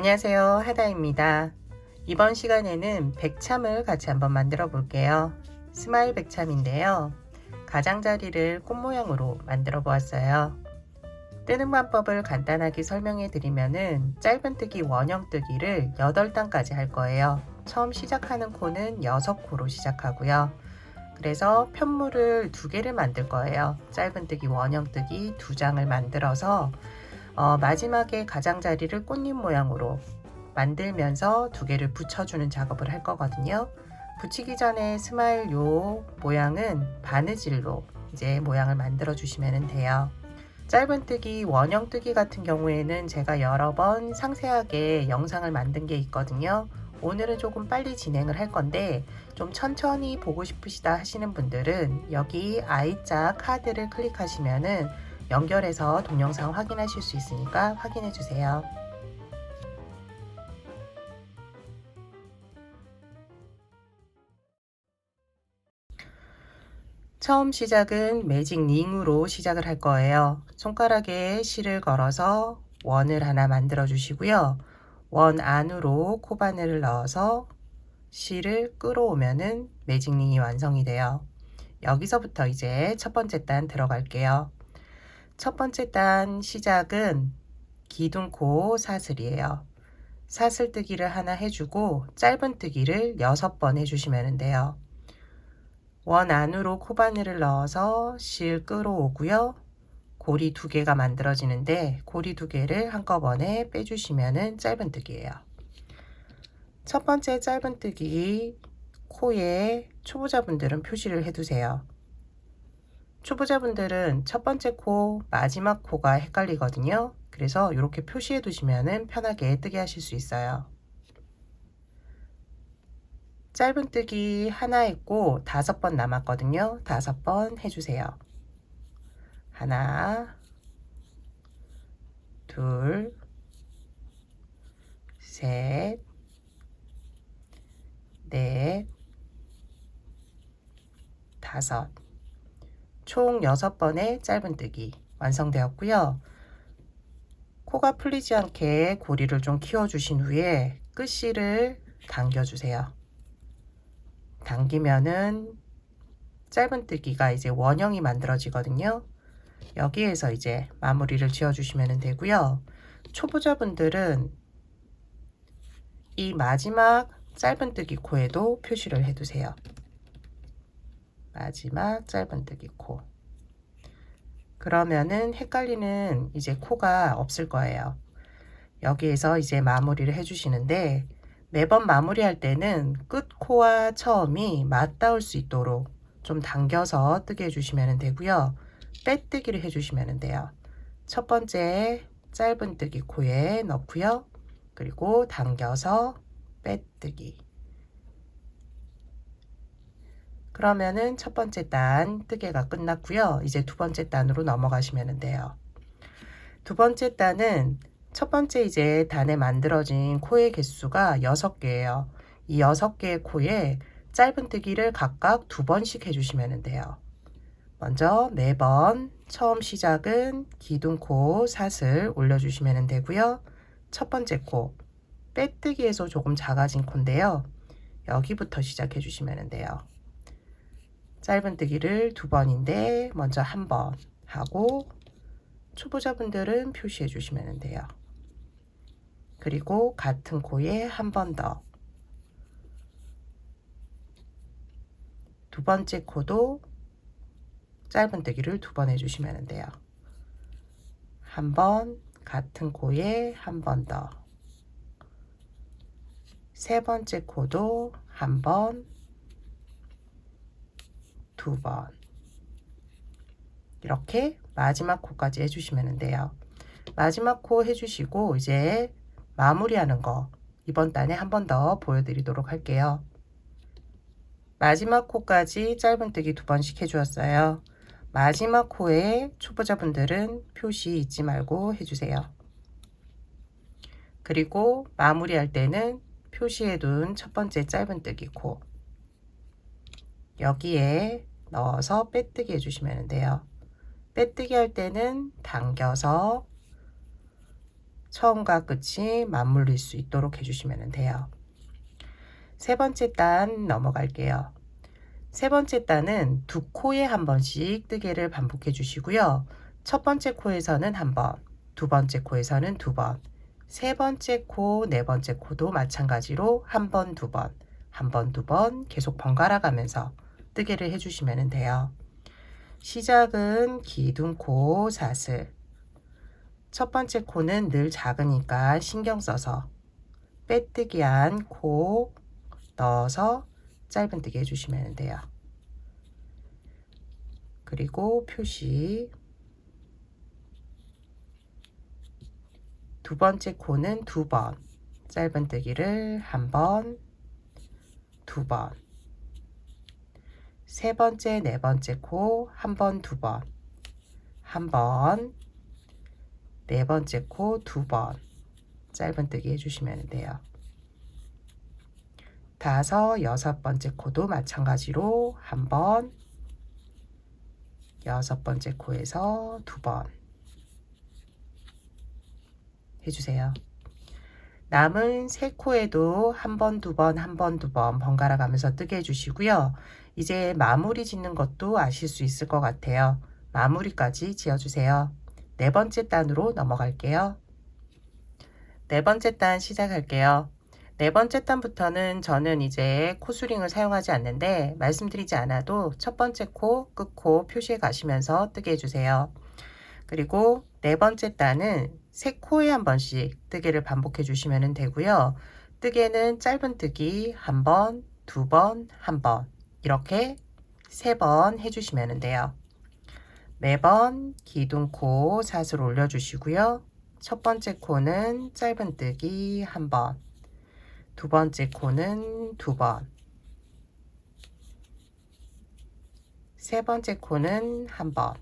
안녕하세요, 하다입니다. 이번 시간에는 백참을 같이 한번 만들어 볼게요. 스마일 백참인데요. 가장자리를 꽃 모양으로 만들어 보았어요. 뜨는 방법을 간단하게 설명해 드리면은 짧은뜨기 원형뜨기를 8단까지 할 거예요. 처음 시작하는 코는 6코로 시작하고요. 그래서 편물을 2개를 만들 거예요. 짧은뜨기 원형뜨기 2장을 만들어서 마지막에 가장자리를 꽃잎 모양으로 만들면서 2개를 붙여주는 작업을 할 거거든요. 붙이기 전에 스마일 요 모양은 바느질로 이제 모양을 만들어 주시면 돼요. 짧은뜨기 원형뜨기 같은 경우에는 제가 여러 번 상세하게 영상을 만든 게 있거든요. 오늘은 조금 빨리 진행을 할 건데 좀 천천히 보고 싶으시다 하시는 분들은 여기 I자 카드를 클릭하시면은 연결해서 동영상 확인하실 수 있으니까 확인해 주세요. 처음 시작은 매직 링으로 시작을 할 거예요. 손가락에 실을 걸어서 원을 하나 만들어 주시고요. 원 안으로 코바늘을 넣어서 실을 끌어오면은 매직 링이 완성이 돼요. 여기서부터 이제 첫 번째 단 들어갈게요. 첫 번째 단 시작은 기둥코 사슬이에요. 사슬뜨기를 하나 해주고 짧은뜨기를 6번 해주시면 돼요. 원 안으로 코바늘을 넣어서 실 끌어오고요. 고리 2개가 만들어지는데 고리 2개를 한꺼번에 빼주시면 짧은뜨기예요. 첫 번째 짧은뜨기 코에 초보자분들은 표시를 해두세요. 초보자분들은 첫 번째 코, 마지막 코가 헷갈리거든요. 그래서 이렇게 표시해 두시면 편하게 뜨게 하실 수 있어요. 짧은뜨기 하나 했고 5번 남았거든요. 5번 해주세요. 하나, 둘, 셋, 넷, 5. 총 6번의 짧은뜨기 완성되었고요. 코가 풀리지 않게 고리를 좀 키워주신 후에 끝실을 당겨주세요. 당기면은 짧은뜨기가 이제 원형이 만들어지거든요. 여기에서 이제 마무리를 지어주시면 되고요. 초보자분들은 이 마지막 짧은뜨기 코에도 표시를 해두세요. 마지막 짧은뜨기 코. 그러면은 헷갈리는 이제 코가 없을 거예요. 여기에서 이제 마무리를 해주시는데 매번 마무리할 때는 끝 코와 처음이 맞닿을 수 있도록 좀 당겨서 뜨게 해주시면 되고요. 빼뜨기를 해주시면 돼요. 첫 번째 짧은뜨기 코에 넣고요. 그리고 당겨서 빼뜨기. 그러면은 첫 번째 단 뜨개가 끝났고요. 이제 두 번째 단으로 넘어가시면 돼요. 두 번째 단은 첫 번째 이제 단에 만들어진 코의 개수가 6개예요. 이 6개의 코에 짧은뜨기를 각각 2번씩 해주시면 돼요. 먼저 매번 처음 시작은 기둥코 사슬 올려주시면 되고요. 첫 번째 코 빼뜨기에서 조금 작아진 코인데요. 여기부터 시작해 주시면 돼요. 짧은뜨기를 2번인데 먼저 1번 하고 초보자분들은 표시해 주시면 돼요. 그리고 같은 코에 1번 더. 두 번째 코도 짧은뜨기를 2번 해주시면 돼요. 1번 같은 코에 1번 더. 세 번째 코도 1번, 2번. 이렇게 마지막 코까지 해주시면 돼요. 마지막 코 해주시고 이제 마무리하는 거 이번 단에 한 번 더 보여드리도록 할게요. 마지막 코까지 짧은뜨기 2번씩 해주었어요. 마지막 코에 초보자분들은 표시 잊지 말고 해주세요. 그리고 마무리할 때는 표시해둔 첫 번째 짧은뜨기 코 여기에 넣어서 빼뜨기 해주시면 돼요. 빼뜨기 할 때는 당겨서 처음과 끝이 맞물릴 수 있도록 해주시면 돼요. 세 번째 단 넘어갈게요. 세 번째 단은 두 코에 한 번씩 뜨개를 반복해 주시고요. 첫 번째 코에서는 한 번, 두 번째 코에서는 두 번, 세 번째 코, 네 번째 코도 마찬가지로 한 번, 두 번, 한 번, 두 번 계속 번갈아 가면서 뜨개를 해주시면 돼요. 시작은 기둥코 사슬. 첫 번째 코는 늘 작으니까 신경 써서 빼뜨기 한 코 넣어서 짧은뜨기 해주시면 돼요. 그리고 표시. 두 번째 코는 두 번, 짧은뜨기를 한 번, 두 번. 세 번째, 네 번째 코 한 번, 두 번, 한 번, 네 번째 코 두 번, 짧은뜨기 해주시면 돼요. 다섯, 여섯 번째 코도 마찬가지로 한 번, 여섯 번째 코에서 두 번 해주세요. 남은 세 코에도 한 번, 두 번, 한 번, 두 번 번갈아 가면서 뜨게 해주시고요. 이제 마무리 짓는 것도 아실 수 있을 것 같아요. 마무리까지 지어주세요. 네 번째 단으로 넘어갈게요. 네 번째 단 시작할게요. 네 번째 단부터는 저는 이제 코스링을 사용하지 않는데 말씀드리지 않아도 첫 번째 코, 끝코 표시해 가시면서 뜨게 해주세요. 그리고 네 번째 단은 세 코에 한 번씩 뜨개를 반복해 주시면 되고요. 뜨개는 짧은뜨기 한 번, 두 번, 한 번 이렇게 세 번 해주시면 돼요. 매번 기둥코 사슬 올려주시고요. 첫 번째 코는 짧은뜨기 한 번, 두 번째 코는 두 번, 세 번째 코는 한 번,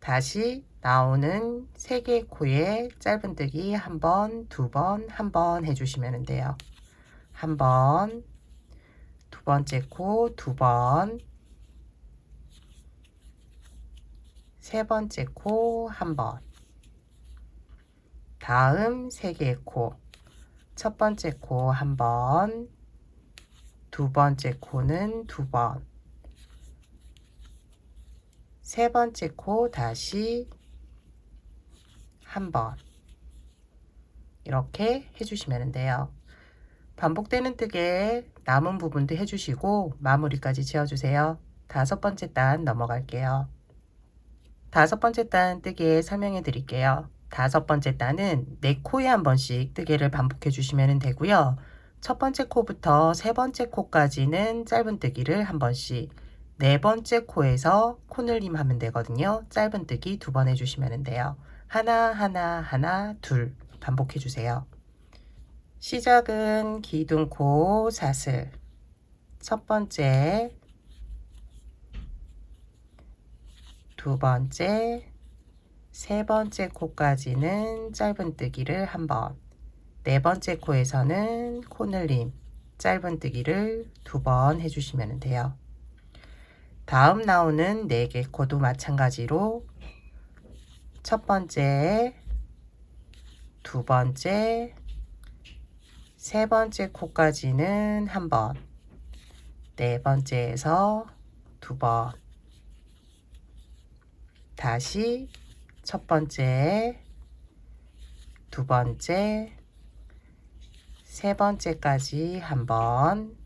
다시 나오는 세 개의 코에 짧은뜨기 한 번, 두 번, 한 번 해주시면 돼요. 한 번, 두 번째 코 두 번, 세 번째 코 한 번, 다음 세 개의 코, 첫 번째 코 한 번, 두 번째 코는 두 번, 세 번째 코 다시 한 번 이렇게 해주시면 돼요. 반복되는 뜨개 남은 부분도 해주시고 마무리까지 지어주세요. 다섯 번째 단 넘어갈게요. 다섯 번째 단 뜨개 설명해 드릴게요. 다섯 번째 단은 네 코에 한 번씩 뜨개를 반복해 주시면 되고요. 첫 번째 코부터 세 번째 코까지는 짧은뜨기를 한 번씩, 네 번째 코에서 코늘림 하면 되거든요. 짧은뜨기 두 번 해주시면 돼요. 하나 하나 하나 둘 반복해 주세요. 시작은 기둥코 사슬. 첫 번째, 두 번째, 세 번째 코까지는 짧은뜨기를 한 번, 네 번째 코에서는 코늘림 짧은뜨기를 두 번 해주시면 돼요. 다음 나오는 4개 코도 마찬가지로 첫 번째, 두 번째, 세 번째 코까지는 한 번, 네 번째에서 두 번, 다시 첫 번째, 두 번째, 세 번째까지 한 번,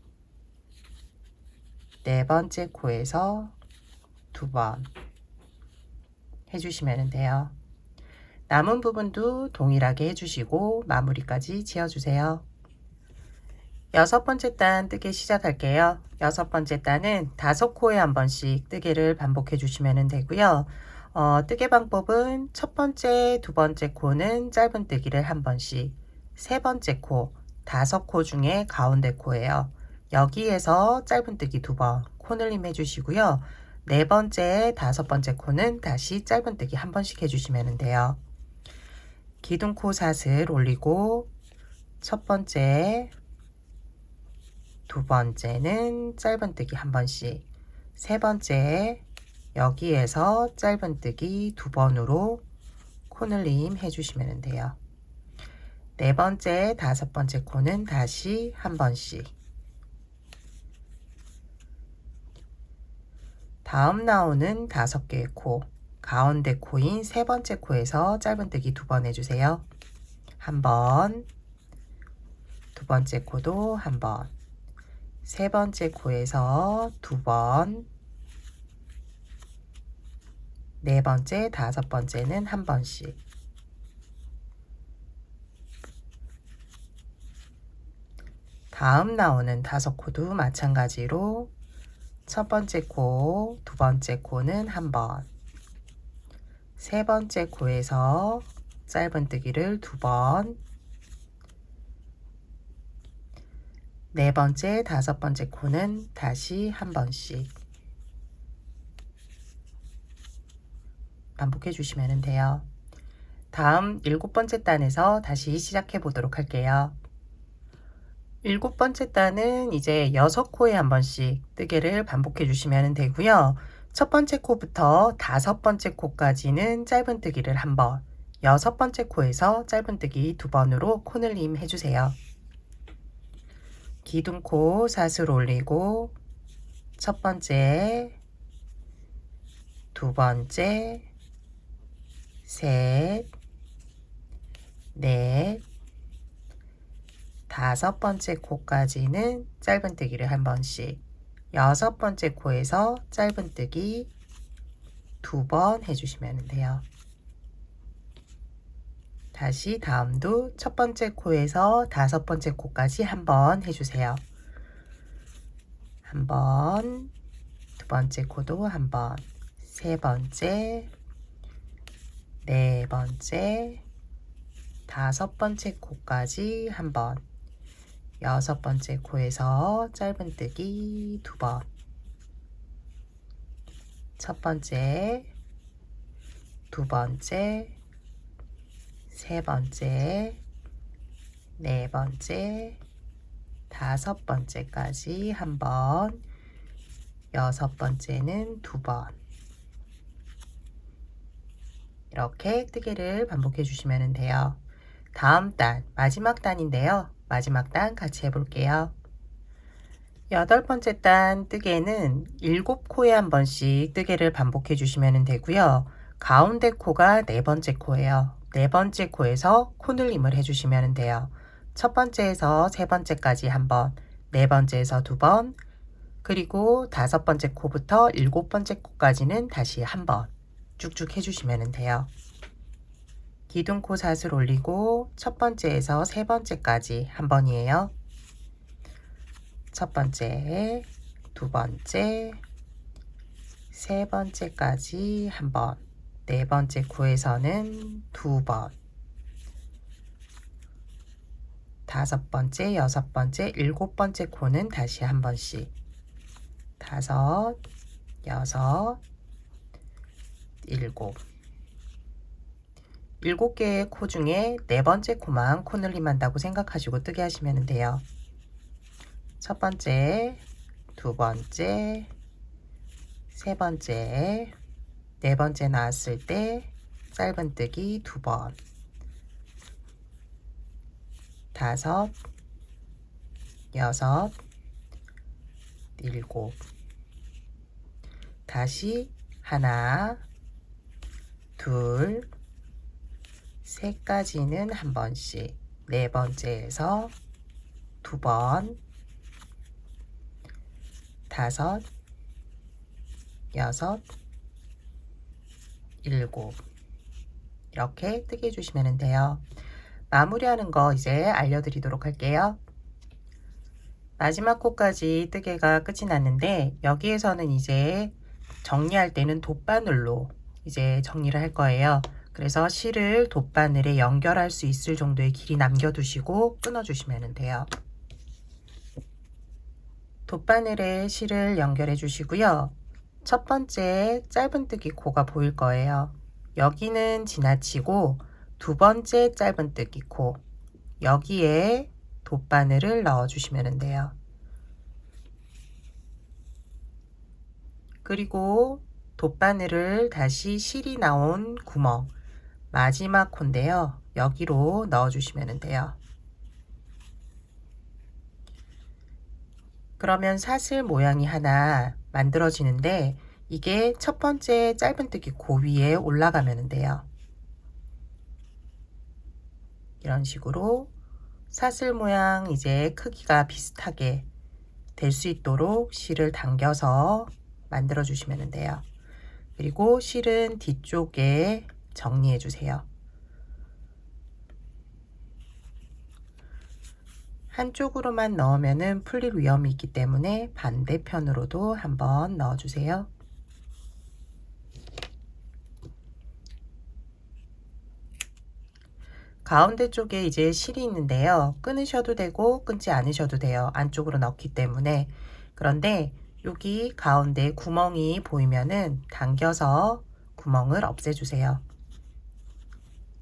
네 번째 코에서 두 번 해주시면 돼요. 남은 부분도 동일하게 해주시고 마무리까지 지어주세요. 여섯 번째 단 뜨개 시작할게요. 여섯 번째 단은 5코에 한 번씩 뜨개를 반복해 주시면 되고요. 뜨개 방법은 첫 번째, 두 번째 코는 짧은뜨기를 한 번씩, 세 번째 코, 5코 중에 가운데 코예요. 여기에서 짧은뜨기 두 번 코늘림 해주시고요. 네 번째, 다섯 번째 코는 다시 짧은뜨기 한 번씩 해주시면 돼요. 기둥코 사슬 올리고 첫 번째, 두 번째는 짧은뜨기 한 번씩, 세 번째 여기에서 짧은뜨기 두 번으로 코늘림 해주시면 돼요. 네 번째, 다섯 번째 코는 다시 한 번씩. 다음 나오는 다섯 개의 코, 가운데 코인 세 번째 코에서 짧은뜨기 두 번 해주세요. 한 번, 두 번째 코도 한 번, 세 번째 코에서 두 번, 네 번째, 다섯 번째는 한 번씩. 다음 나오는 다섯 코도 마찬가지로 첫 번째 코, 두 번째 코는 한 번, 세 번째 코에서 짧은뜨기를 두 번, 네 번째, 다섯 번째 코는 다시 한 번씩 반복해 주시면 돼요. 다음 일곱 번째 단에서 다시 시작해 보도록 할게요. 일곱 번째 단은 이제 6코에 한 번씩 뜨개를 반복해 주시면 되고요. 첫 번째 코부터 다섯 번째 코까지는 짧은뜨기를 한 번, 여섯 번째 코에서 짧은뜨기 두 번으로 코늘림 해주세요. 기둥코 사슬 올리고 첫 번째, 두 번째, 셋, 넷, 다섯 번째 코까지는 짧은뜨기를 한 번씩, 여섯 번째 코에서 짧은뜨기 두 번 해주시면 돼요. 다시 다음도 첫 번째 코에서 다섯 번째 코까지 한 번 해주세요. 한 번, 두 번째 코도 한 번, 세 번째, 네 번째, 다섯 번째 코까지 한 번, 여섯 번째 코에서 짧은뜨기 두 번, 첫 번째, 두 번째, 세 번째, 네 번째, 다섯 번째까지 한 번, 여섯 번째는 두 번. 이렇게 뜨개를 반복해 주시면 돼요. 다음 단, 마지막 단인데요. 마지막 단 같이 해볼게요. 여덟 번째 단 뜨개는 7코에 한 번씩 뜨개를 반복해 주시면 되고요. 가운데 코가 네 번째 코예요. 네 번째 코에서 코늘림을 해주시면 돼요. 첫 번째에서 세 번째까지 한 번, 네 번째에서 두 번, 그리고 다섯 번째 코부터 일곱 번째 코까지는 다시 한 번 쭉쭉 해주시면 돼요. 기둥코 사슬 올리고 첫 번째에서 세 번째까지 한 번이에요. 첫 번째, 두 번째, 세 번째까지 한 번, 네 번째 코에서는 두 번, 다섯 번째, 여섯 번째, 일곱 번째 코는 다시 한 번씩, 다섯, 여섯, 일곱. 7개의 코 중에 네 번째 코만 코늘림 한다고 생각하시고 뜨게 하시면 돼요. 첫 번째, 두 번째, 세 번째, 네 번째 나왔을 때 짧은뜨기 두 번, 다섯, 여섯, 일곱. 다시 하나, 둘, 셋까지는 한 번씩, 네 번째에서 두 번, 다섯, 여섯, 일곱. 이렇게 뜨게 해주시면 돼요. 마무리하는 거 이제 알려드리도록 할게요. 마지막 코까지 뜨개가 끝이 났는데 여기에서는 이제 정리할 때는 돗바늘로 이제 정리를 할 거예요. 그래서 실을 돗바늘에 연결할 수 있을 정도의 길이 남겨두시고 끊어주시면 돼요. 돗바늘에 실을 연결해 주시고요. 첫 번째 짧은뜨기 코가 보일 거예요. 여기는 지나치고 두 번째 짧은뜨기 코, 여기에 돗바늘을 넣어 주시면 돼요. 그리고 돗바늘을 다시 실이 나온 구멍, 마지막 코인데요. 여기로 넣어 주시면 돼요. 그러면 사슬 모양이 하나 만들어지는데 이게 첫 번째 짧은뜨기 고 위에 올라가면 돼요. 이런 식으로 사슬 모양 이제 크기가 비슷하게 될 수 있도록 실을 당겨서 만들어 주시면 돼요. 그리고 실은 뒤쪽에 정리해 주세요. 한쪽으로만 넣으면 풀릴 위험이 있기 때문에 반대편으로도 한번 넣어 주세요. 가운데 쪽에 이제 실이 있는데요. 끊으셔도 되고 끊지 않으셔도 돼요. 안쪽으로 넣기 때문에. 그런데 여기 가운데 구멍이 보이면은 당겨서 구멍을 없애주세요.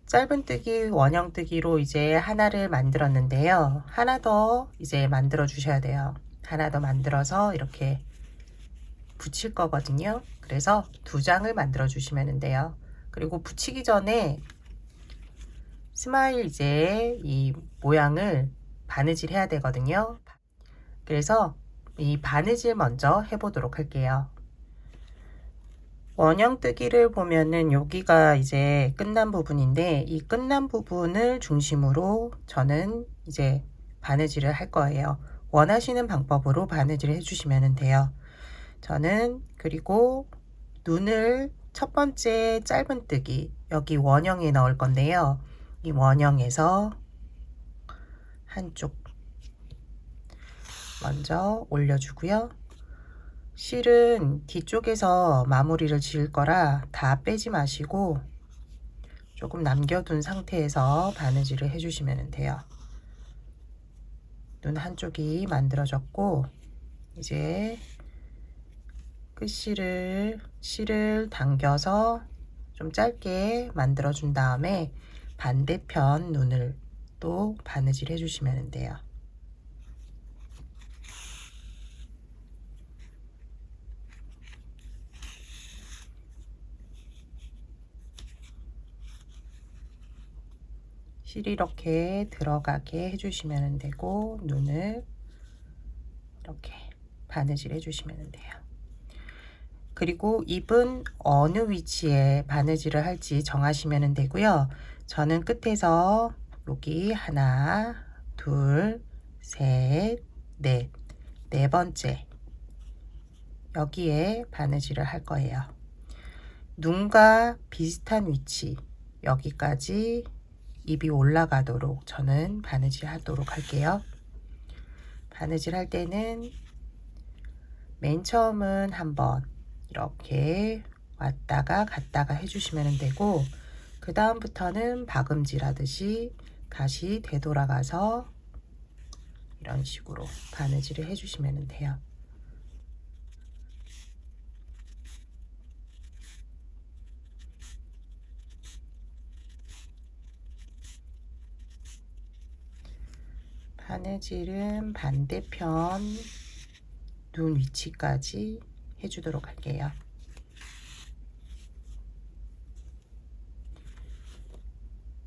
짧은뜨기 원형뜨기로 이제 하나를 만들었는데요. 하나 더 이제 만들어 주셔야 돼요. 하나 더 만들어서 이렇게 붙일 거거든요. 그래서 두 장을 만들어 주시면 돼요. 그리고 붙이기 전에 스마일 이제 이 모양을 바느질 해야 되거든요. 그래서 이 바느질 먼저 해보도록 할게요. 원형뜨기를 보면은 여기가 이제 끝난 부분인데 이 끝난 부분을 중심으로 저는 이제 바느질을 할 거예요. 원하시는 방법으로 바느질을 해주시면 돼요. 저는 그리고 눈을 첫 번째 짧은뜨기 여기 원형에 넣을 건데요. 이 원형에서 한쪽 먼저 올려주고요. 실은 뒤쪽에서 마무리를 지을 거라 다 빼지 마시고 조금 남겨둔 상태에서 바느질을 해주시면 돼요. 눈 한쪽이 만들어졌고 이제 실을 당겨서 좀 짧게 만들어 준 다음에 반대편 눈을 또 바느질 해주시면 돼요. 실이 이렇게 들어가게 해주시면 되고 눈을 이렇게 바느질 해주시면 돼요. 그리고 입은 어느 위치에 바느질을 할지 정하시면 되고요. 저는 끝에서 여기 하나, 둘, 셋, 넷, 네 번째 여기에 바느질을 할 거예요. 눈과 비슷한 위치 여기까지 입이 올라가도록 저는 바느질 하도록 할게요. 바느질 할 때는 맨 처음은 한번 이렇게 왔다가 갔다가 해주시면 되고 그 다음부터는 박음질 하듯이 다시 되돌아가서 이런 식으로 바느질을 해주시면 돼요. 바느질은 반대편 눈 위치까지 해주도록 할게요.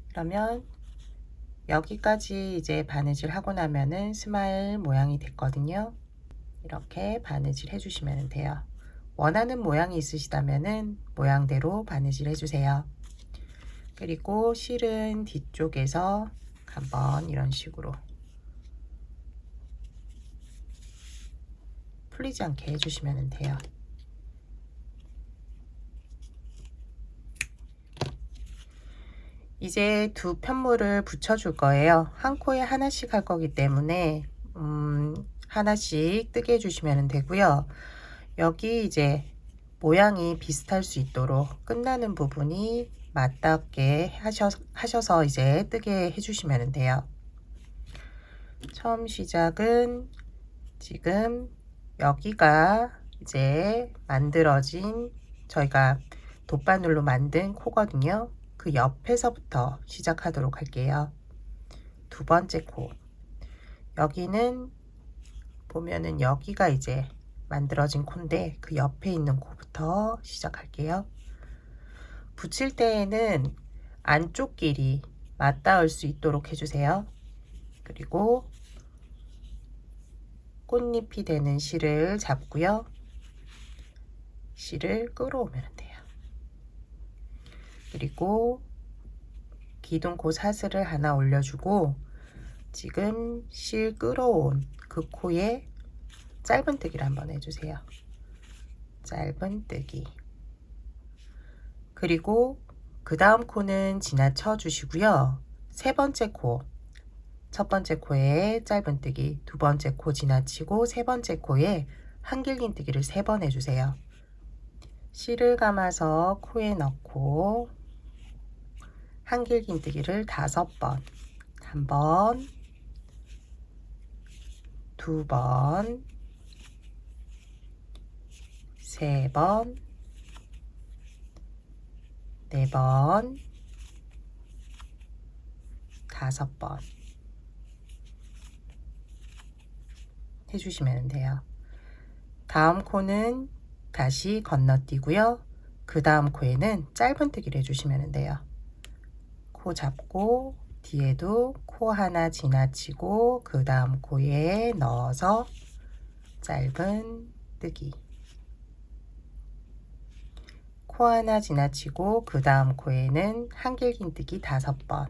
그러면 여기까지 이제 바느질 하고 나면은 스마일 모양이 됐거든요. 이렇게 바느질 해주시면 돼요. 원하는 모양이 있으시다면은 모양대로 바느질 해주세요. 그리고 실은 뒤쪽에서 한번 이런 식으로 풀리지 않게 해주시면 돼요. 이제 두 편물을 붙여줄 거예요. 한 코에 하나씩 할 거기 때문에 하나씩 뜨게 해주시면 되고요. 여기 이제 모양이 비슷할 수 있도록 끝나는 부분이 맞닿게 하셔서 이제 뜨게 해주시면 돼요. 처음 시작은 지금 여기가 이제 만들어진 저희가 돗바늘로 만든 코거든요. 그 옆에서부터 시작하도록 할게요. 두 번째 코. 여기는 보면은 여기가 이제 만들어진 코인데 그 옆에 있는 코부터 시작할게요. 붙일 때에는 안쪽 길이 맞닿을 수 있도록 해주세요. 그리고 꽃잎이 되는 실을 잡고요. 실을 끌어오면 돼요. 그리고 기둥코 사슬을 하나 올려주고 지금 실 끌어온 그 코에 짧은뜨기를 한번 해주세요. 짧은뜨기. 그리고 그 다음 코는 지나쳐 주시고요. 세 번째 코, 첫 번째 코에 짧은뜨기, 두 번째 코 지나치고 세 번째 코에 한길긴뜨기를 3번 해주세요. 실을 감아서 코에 넣고 한길긴뜨기를 5번, 1번, 2번, 3번, 4번, 5번 해주시면 돼요. 다음 코는 다시 건너뛰고요. 그 다음 코에는 짧은뜨기를 해주시면 돼요. 코 잡고 뒤에도 코 하나 지나치고 그 다음 코에 넣어서 짧은뜨기. 코 하나 지나치고 그 다음 코에는 한길긴뜨기 5번.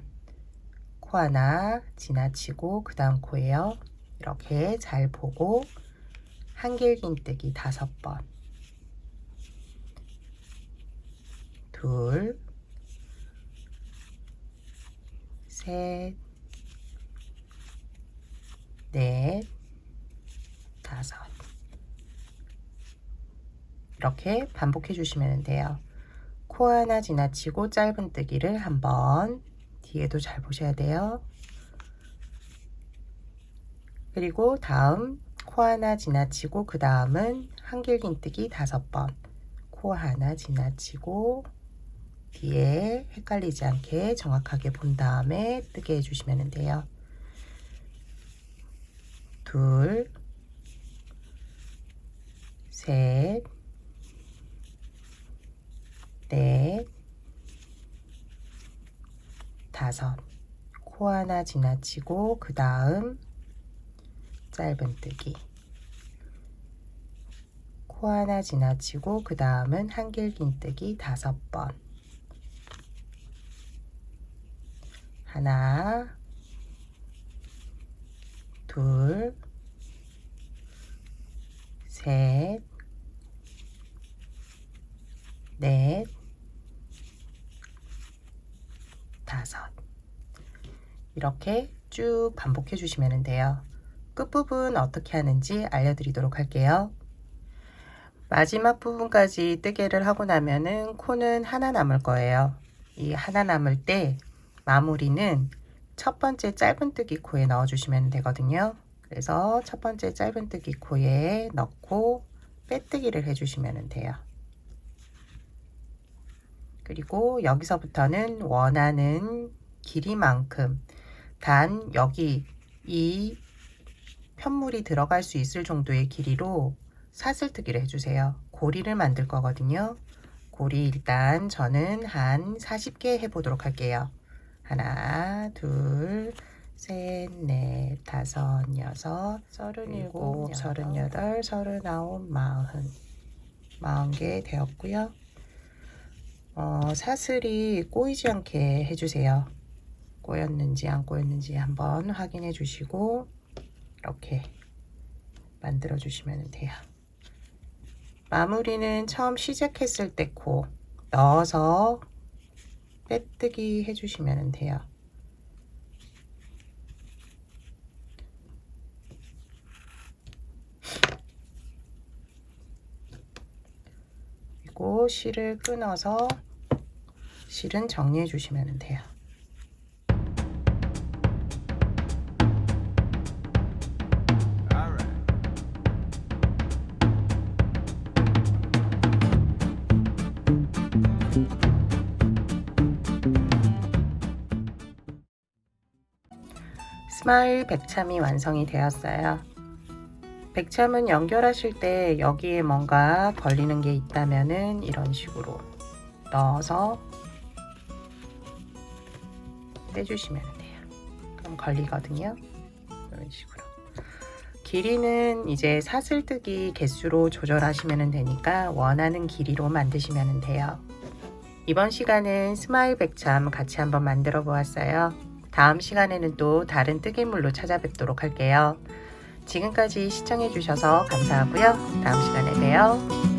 코 하나 지나치고 그 다음 코에요. 이렇게 잘 보고 한길긴뜨기 5번. 둘, 셋, 넷, 5. 이렇게 반복해 주시면 돼요. 코 하나 지나치고 짧은뜨기를 한번, 뒤에도 잘 보셔야 돼요. 그리고 다음 코 하나 지나치고 그 다음은 한길긴뜨기 5번. 코 하나 지나치고 뒤에 헷갈리지 않게 정확하게 본 다음에 뜨게 해주시면 돼요. 둘, 셋, 넷, 5. 코 하나 지나치고 그 다음 짧은뜨기. 코 하나 지나치고 그 다음은 한길긴뜨기 5번. 하나, 둘, 셋, 넷, 5. 이렇게 쭉 반복해 주시면 돼요. 끝부분 어떻게 하는지 알려드리도록 할게요. 마지막 부분까지 뜨개를 하고 나면은 코는 하나 남을 거예요. 이 하나 남을 때 마무리는 첫 번째 짧은뜨기 코에 넣어 주시면 되거든요. 그래서 첫 번째 짧은뜨기 코에 넣고 빼뜨기를 해 주시면 돼요. 그리고 여기서부터는 원하는 길이만큼, 단 여기 이 편물이 들어갈 수 있을 정도의 길이로 사슬뜨기를 해주세요. 고리를 만들 거거든요. 고리 일단 저는 한 40개 해보도록 할게요. 하나, 둘, 셋, 넷, 5, 6, 37, 38, 39, 40. 40개 되었고요. 사슬이 꼬이지 않게 해주세요. 꼬였는지 안 꼬였는지 한번 확인해 주시고 이렇게 만들어 주시면 돼요. 마무리는 처음 시작했을 때 코 넣어서 빼뜨기 해주시면 돼요. 그리고 실을 끊어서 실은 정리해 주시면 돼요. 스마일 백참이 완성이 되었어요. 백참은 연결하실 때 여기에 뭔가 걸리는 게 있다면은 이런 식으로 넣어서 떼주시면 돼요. 그럼 걸리거든요. 이런 식으로. 길이는 이제 사슬뜨기 개수로 조절하시면 되니까 원하는 길이로 만드시면 돼요. 이번 시간은 스마일 백참 같이 한번 만들어 보았어요. 다음 시간에는 또 다른 뜨개물로 찾아뵙도록 할게요. 지금까지 시청해 주셔서 감사하고요. 다음 시간에 봬요.